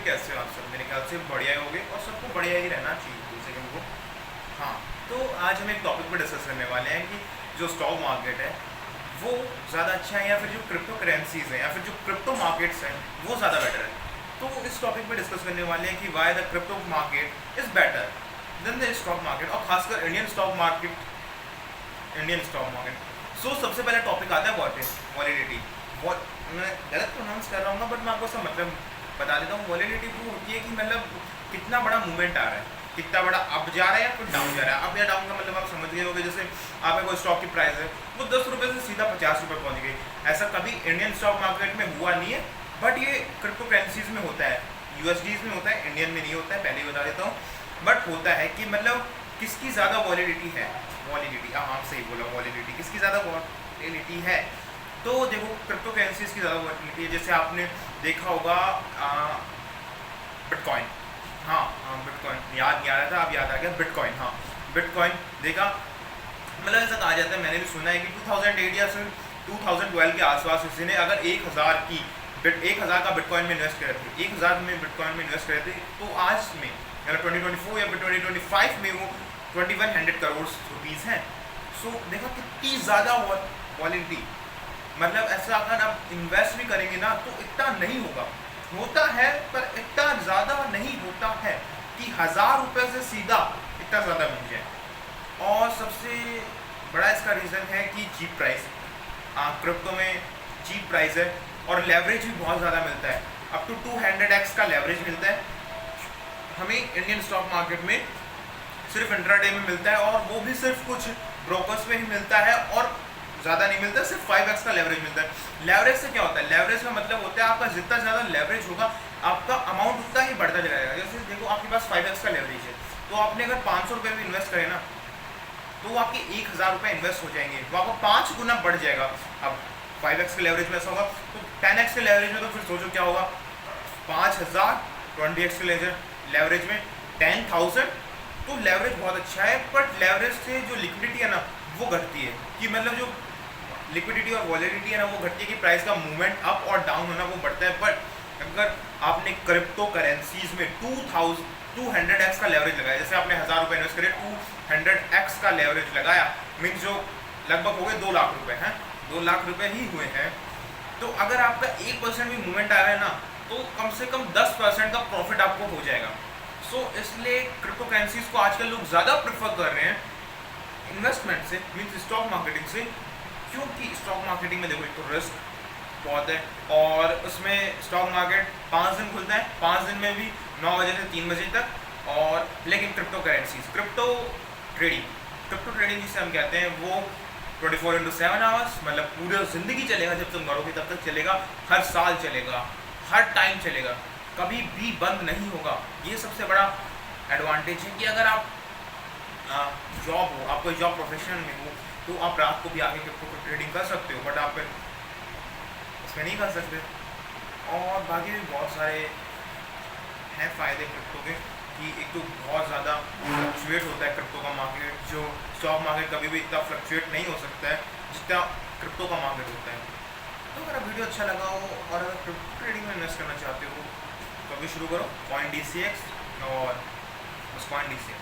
होगे, कैसे हो आप सब? मेरे ख्याल से बढ़िया ही होगे और सबको बढ़िया ही रहना चाहिए दूसरे के को। हाँ, तो आज हम एक टॉपिक पर डिस्कस करने वाले हैं कि जो स्टॉक मार्केट है वो ज़्यादा अच्छा है या फिर जो क्रिप्टो करेंसीज हैं या फिर जो क्रिप्टो मार्केट्स हैं वो ज़्यादा बेटर है। तो इस टॉपिक पर डिस्कस करने वाले हैं कि why the crypto market is better than the stock market, और खासकर इंडियन स्टॉक मार्केट। सो सबसे पहला टॉपिक आता है वॉलिडिटी। मैं गलत प्रोनाउंस कर रहा हूँ बट मैं आपको सब मतलब बता देता हूँ। वॉलिडिटी वो होती है कि मतलब कितना बड़ा मूवमेंट आ रहा है, कितना बड़ा अप जा रहा है या फिर डाउन जा रहा है। अप या डाउन का मतलब आप समझ गए होंगे। जैसे आपका कोई स्टॉक की प्राइस है वो 10 रुपये से सीधा 50 रुपये पहुँच गई, ऐसा कभी इंडियन स्टॉक मार्केट में हुआ नहीं है। बट ये क्रिप्टो करेंसीज में होता है, यूएसडीज में होता है, इंडियन में नहीं होता है, पहले ही बता देता हूँ। बट होता है कि मतलब किसकी ज़्यादा वॉलिडिटी है। वॉलिडिटी, हाँ सही बोला, वॉलिडिटी किसकी ज़्यादा वॉलिडिटी है। तो देखो क्रिप्टो करेंसीज की ज़्यादा वॉलिडिटी है। जैसे आपने देखा होगा बिटकॉइन। हाँ बिटकॉइन याद नहीं आ रहा था, अब याद आ गया। बिटकॉइन, हाँ बिटकॉइन देखा, मतलब ऐसा कहा जाता है, मैंने भी सुना है कि 2008 या फिर 2012 के आसपास किसी ने अगर 1000 का बिटकॉइन में इन्वेस्ट करे थे, 1000 में बिटकॉइन में इन्वेस्ट करे थे, तो आज में अगर 2024 या फिर 2025 में वो 2100 करोड़ रुपीज़ हैं। सो देखा कितनी ज़्यादा वॉलिडिटी। मतलब ऐसा अगर आप इन्वेस्ट भी करेंगे ना तो इतना नहीं होगा, होता है पर इतना ज़्यादा नहीं होता है कि 1000 रुपये से सीधा इतना ज़्यादा मिल जाए। और सबसे बड़ा इसका रीज़न है कि चीप प्राइस। क्रिप्टो में चीप प्राइस है और लेवरेज भी बहुत ज़्यादा मिलता है, अप टू 200x का लेवरेज मिलता है हमें इंडियन स्टॉक मार्केट में। सिर्फ इंट्राडे में मिलता है और वो भी सिर्फ कुछ ब्रोकर्स में ही मिलता है और ज़्यादा नहीं मिलता, सिर्फ 5x का लेवरेज मिलता है। लेवरेज से क्या होता है? लेवरेज का मतलब होता है आपका जितना ज़्यादा लेवरेज होगा आपका अमाउंट उतना ही बढ़ता जाएगा। जैसे देखो आपके पास 5x का लेवरेज है, तो आपने अगर 500 रुपये भी इन्वेस्ट करें ना तो आपके 1000 रुपये इन्वेस्ट हो जाएंगे, तो आपको 5 गुना बढ़ जाएगा। अब 5x के लेवरेज में ऐसा होगा तो 10x के लेवरेज में तो फिर सोचो क्या होगा, 5000, 20x के लेवरेज में 10,000। तो लेवरेज बहुत अच्छा है, बट लेवरेज से जो लिक्विडिटी है ना वो घटती है, कि मतलब जो लिक्विडिटी और वॉलिडिटी है ना वो घटती है, कि प्राइस का मूवमेंट अप और डाउन होना वो बढ़ता है। बट अगर आपने क्रिप्टो करेंसीज में 200x का लेवरेज लगाया, जैसे आपने 1000 रुपये इन्वेस्ट करे, 200x का लेवरेज लगाया, मीन्स जो लगभग हो गए 2 लाख रुपये हैं, 2 लाख रुपये ही हुए हैं। तो अगर आपका 1% भी मूवमेंट आ रहा है ना तो कम से कम 10% का प्रॉफिट आपको हो जाएगा। सो इसलिए क्रिप्टो करेंसीज को आजकल लोग ज़्यादा प्रेफर कर रहे हैं इन्वेस्टमेंट से, मीन्स स्टॉक मार्केटिंग से, क्योंकि स्टॉक मार्केटिंग में देखो एक तो रिस्क बहुत है और उसमें स्टॉक मार्केट 5 दिन खुलता है, 5 दिन में भी 9 बजे से 3 बजे तक। और लेकिन क्रिप्टो करेंसीज, क्रिप्टो ट्रेडिंग जिसे हम कहते हैं वो 24/7 आवर्स, मतलब पूरी ज़िंदगी चलेगा, जब तुम मरोगे तब तक चलेगा, हर साल चलेगा, हर टाइम चलेगा, कभी भी बंद नहीं होगा। ये सबसे बड़ा एडवांटेज है कि अगर आप जॉब हो, आप कोई जॉब प्रोफेशन में हो, तो आप रात को भी आगे क्रिप्टो ट्रेडिंग कर सकते हो, बट आप इसमें नहीं कर सकते। और बाकी भी बहुत सारे हैं फ़ायदे क्रिप्टो के, कि एक तो बहुत ज़्यादा फ्लक्चुएट होता है क्रिप्टो का मार्केट, जो स्टॉक मार्केट कभी भी इतना फ्लक्चुएट नहीं हो सकता है जितना क्रिप्टो का मार्केट होता है। तो अगर वीडियो अच्छा लगा हो और अगर क्रिप्टो ट्रेडिंग में इन्वेस्ट करना चाहते हो तो अभी शुरू करो CoinDCX और CoinDCX।